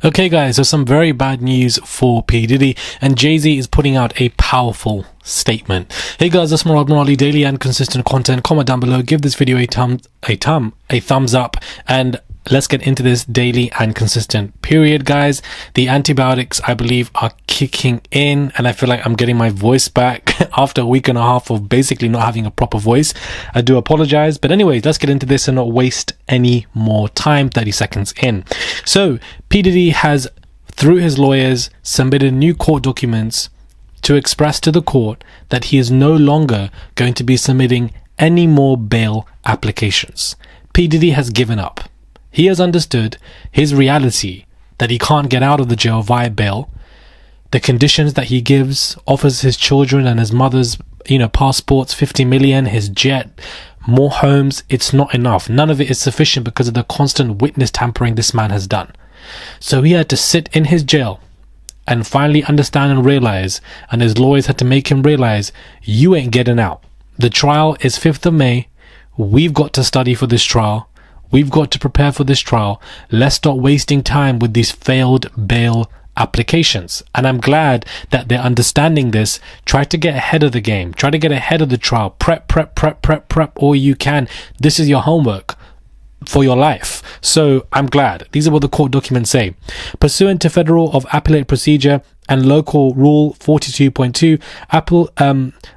Okay guys, so some very bad news for P. Diddy, and Jay-Z is putting out a powerful statement. Hey guys, that's Morali daily and consistent content. Comment down below, give this video a thumbs up, and let's get into this daily and consistent period, guys. The antibiotics, I believe, are kicking in, and I feel like I'm getting my voice back after a week and a half of basically not having a proper voice. I do apologize, but anyways, let's get into this and not waste any more time. 30 seconds in. So P. Diddy has, through his lawyers, submitted new court documents to express to the court that he is no longer going to be submitting any more bail applications. P. Diddy has given up. He has understood his reality, that he can't get out of the jail via bail. The conditions that he gives, offers his children and his mother's, passports, 50 million, his jet, more homes, it's not enough. None of it is sufficient because of the constant witness tampering this man has done. So he had to sit in his jail and finally understand and realize, and his lawyers had to make him realize, you ain't getting out. The trial is 5th of May. We've got to study for this trial. We've got to prepare for this trial. Let's stop wasting time with these failed bail applications. And I'm glad that they're understanding this. Try to get ahead of the game. Try to get ahead of the trial. Prep all you can. This is your homework for your life. So I'm glad. These are what the court documents say. Pursuant to Federal of Appellate Procedure and Local Rule 42.2,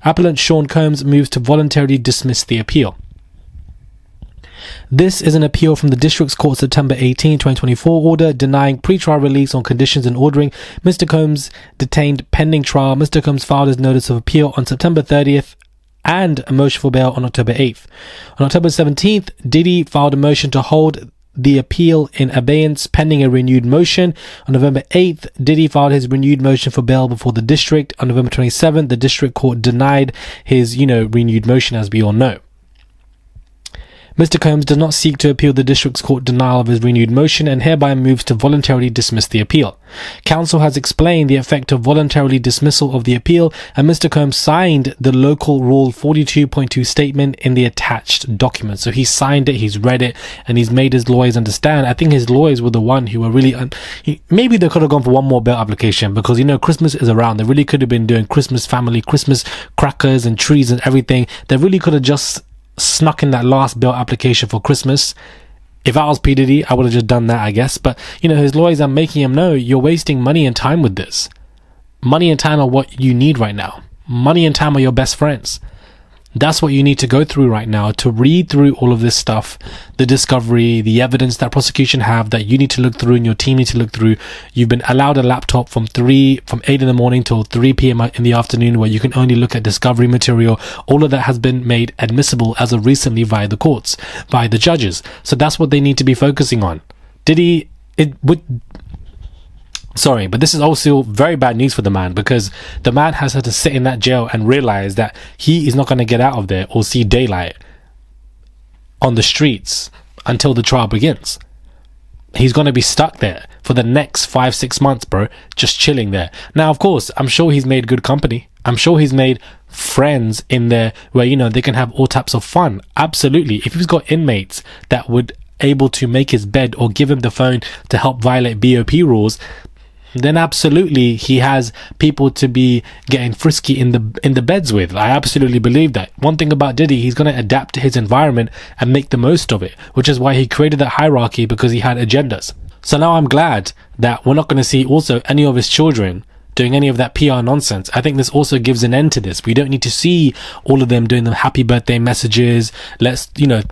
appellant Sean Combs moves to voluntarily dismiss the appeal. This is an appeal from the District Court September 18, 2024 order denying pre-trial release on conditions and ordering Mr. Combs detained pending trial. Mr. Combs filed his notice of appeal on September 30th and a motion for bail on October 8th. On October 17th, Diddy filed a motion to hold the appeal in abeyance pending a renewed motion. On November 8th, Diddy filed his renewed motion for bail before the district. On November 27th, the district court denied his, renewed motion, as we all know. Mr. Combs does not seek to appeal the district's court denial of his renewed motion and hereby moves to voluntarily dismiss the appeal. Counsel has explained the effect of voluntarily dismissal of the appeal, and Mr. Combs signed the Local Rule 42.2 statement in the attached document. So he signed it, he's read it, and he's made his lawyers understand. I think his lawyers were the one who were really... maybe they could have gone for one more bail application because, Christmas is around. They really could have been doing Christmas family, Christmas crackers and trees and everything. They really could have just snuck in that last bail application for Christmas. If I was P. Diddy, I would have just done that, I guess. But, his lawyers are making him know you're wasting money and time with this. Money and time are what you need right now. Money and time are your best friends. That's what you need to go through right now, to read through all of this stuff, the discovery, the evidence that prosecution have that you need to look through and your team need to look through. You've been allowed a laptop from 8 in the morning till 3 p.m. in the afternoon where you can only look at discovery material. All of that has been made admissible as of recently via the courts, by the judges. So that's what they need to be focusing on. Sorry, but this is also very bad news for the man, because the man has had to sit in that jail and realize that he is not going to get out of there or see daylight on the streets until the trial begins. He's going to be stuck there for the next 5-6 months, bro, just chilling there. Now, of course, I'm sure he's made good company. I'm sure he's made friends in there where, they can have all types of fun. Absolutely. If he's got inmates that would able to make his bed or give him the phone to help violate BOP rules, then absolutely he has people to be getting frisky in the beds with. I absolutely believe that. One thing about Diddy, he's going to adapt to his environment and make the most of it, which is why he created that hierarchy, because he had agendas. So now I'm glad that we're not going to see also any of his children doing any of that PR nonsense. I think this also gives an end to this. We don't need to see all of them doing the happy birthday messages. Let's, do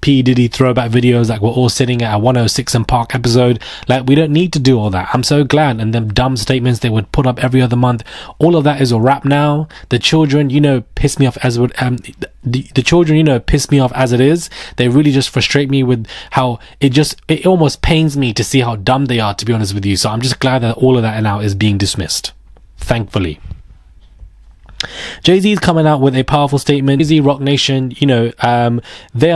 P. Diddy throwback videos like we're all sitting at a 106 and Park episode. Like, we don't need to do all that. I'm so glad. And them dumb statements they would put up every other month, all of that is a wrap now. The children, piss me off as would the children, piss me off as it is. They really just frustrate me with how it almost pains me to see how dumb they are, to be honest with you. So I'm just glad that all of that now is being dismissed, thankfully. Jay-Z is coming out with a powerful statement. Jay-Z, Rock Nation, they are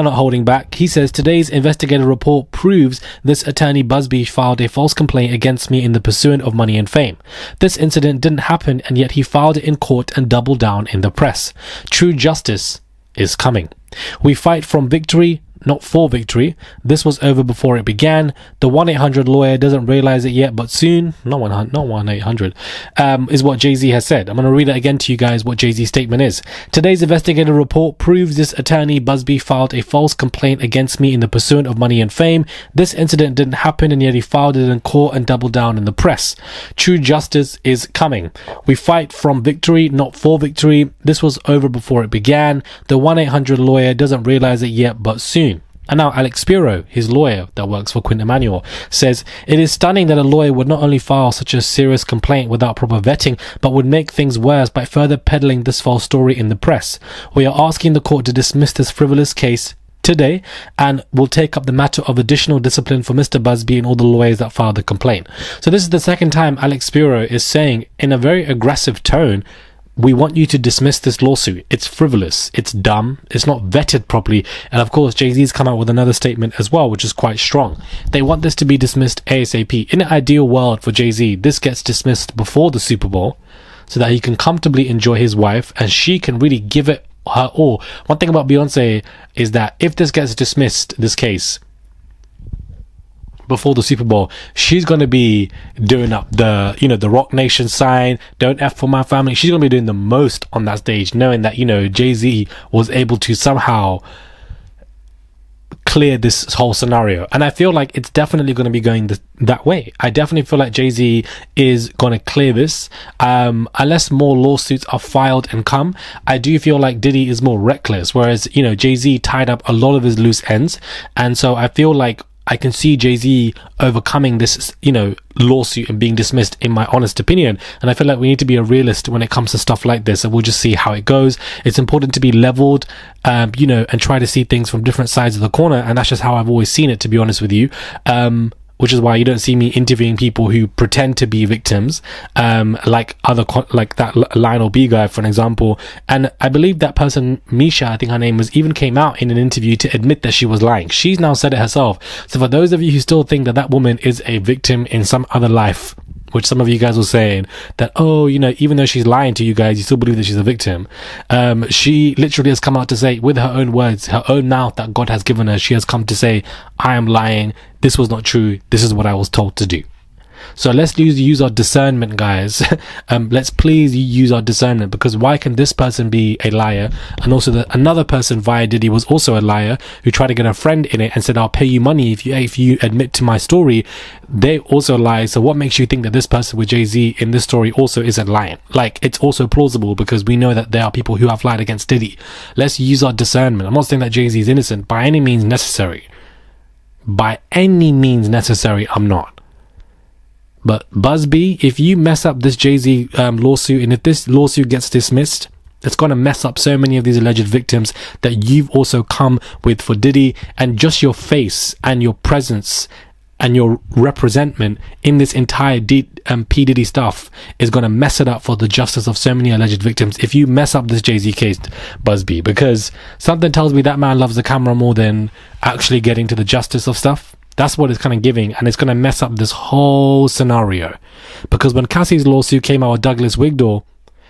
not holding back. He says, today's investigative report proves this attorney Busby filed a false complaint against me in the pursuit of money and fame. This incident didn't happen, and yet he filed it in court and doubled down in the press. True justice is coming. We fight from victory, not for victory. This was over before it began. The 1-800 lawyer doesn't realize it yet, but soon, not 1-800, is what Jay-Z has said. I'm going to read it again to you guys what Jay-Z's statement is. Today's investigative report proves this attorney Busby filed a false complaint against me in the pursuit of money and fame. This incident didn't happen, and yet he filed it in court and doubled down in the press. True justice is coming. We fight from victory, not for victory. This was over before it began. The 1-800 lawyer doesn't realize it yet, but soon. And now Alex Spiro, his lawyer that works for Quint Emanuel, says, it is stunning that a lawyer would not only file such a serious complaint without proper vetting, but would make things worse by further peddling this false story in the press. We are asking the court to dismiss this frivolous case today, and will take up the matter of additional discipline for Mr. Busby and all the lawyers that filed the complaint. So this is the second time Alex Spiro is saying in a very aggressive tone, we want you to dismiss this lawsuit. It's frivolous. It's dumb. It's not vetted properly. And of course, Jay-Z's come out with another statement as well, which is quite strong. They want this to be dismissed ASAP. In an ideal world for Jay-Z, this gets dismissed before the Super Bowl so that he can comfortably enjoy his wife and she can really give it her all. One thing about Beyonce is that if this gets dismissed, this case, before the Super Bowl, she's going to be doing up the, the Rock Nation sign, don't F for my family. She's going to be doing the most on that stage, knowing that, Jay-Z was able to somehow clear this whole scenario. And I feel like it's definitely going to be going that way. I definitely feel like Jay-Z is going to clear this. Unless more lawsuits are filed and come, I do feel like Diddy is more reckless, whereas, Jay-Z tied up a lot of his loose ends. And so I feel like I can see Jay-Z overcoming this, lawsuit and being dismissed, in my honest opinion. And I feel like we need to be a realist when it comes to stuff like this, and we'll just see how it goes. It's important to be leveled, and try to see things from different sides of the corner. And that's just how I've always seen it, to be honest with you. Which is why you don't see me interviewing people who pretend to be victims, like that Lionel B guy, for an example. And I believe that person, Misha, I think her name was, even came out in an interview to admit that she was lying. She's now said it herself. So for those of you who still think that woman is a victim in some other life, which some of you guys were saying that, even though she's lying to you guys, you still believe that she's a victim. She literally has come out to say, with her own words, her own mouth that God has given her, she has come to say, I am lying. This was not true. This is what I was told to do. So let's use our discernment, guys. Let's please use our discernment, because why can this person be a liar? And also another person via Diddy was also a liar who tried to get a friend in it and said, I'll pay you money if you admit to my story. They also lie. So what makes you think that this person with Jay-Z in this story also isn't lying? Like, it's also plausible, because we know that there are people who have lied against Diddy. Let's use our discernment. I'm not saying that Jay-Z is innocent by any means necessary. By any means necessary, I'm not. But Busby, if you mess up this Jay-Z lawsuit, and if this lawsuit gets dismissed, it's going to mess up so many of these alleged victims that you've also come with for Diddy. And just your face and your presence and your representment in this entire P. Diddy stuff is going to mess it up for the justice of so many alleged victims if you mess up this Jay-Z case, Busby. Because something tells me that man loves the camera more than actually getting to the justice of stuff. That's what it's kind of giving, and it's going to mess up this whole scenario. Because when Cassie's lawsuit came out with Douglas Wigdall,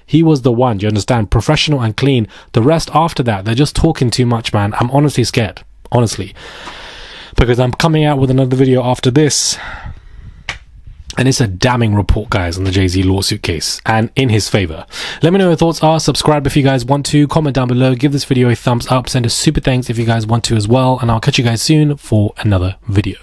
he was the one, you understand, professional and clean. The rest after that, they're just talking too much, man. I'm honestly scared, honestly. Because I'm coming out with another video after this, and it's a damning report, guys, on the Jay-Z lawsuit case, and in his favor. Let me know what your thoughts are. Subscribe if you guys want to. Comment down below. Give this video a thumbs up. Send a super thanks if you guys want to as well. And I'll catch you guys soon for another video.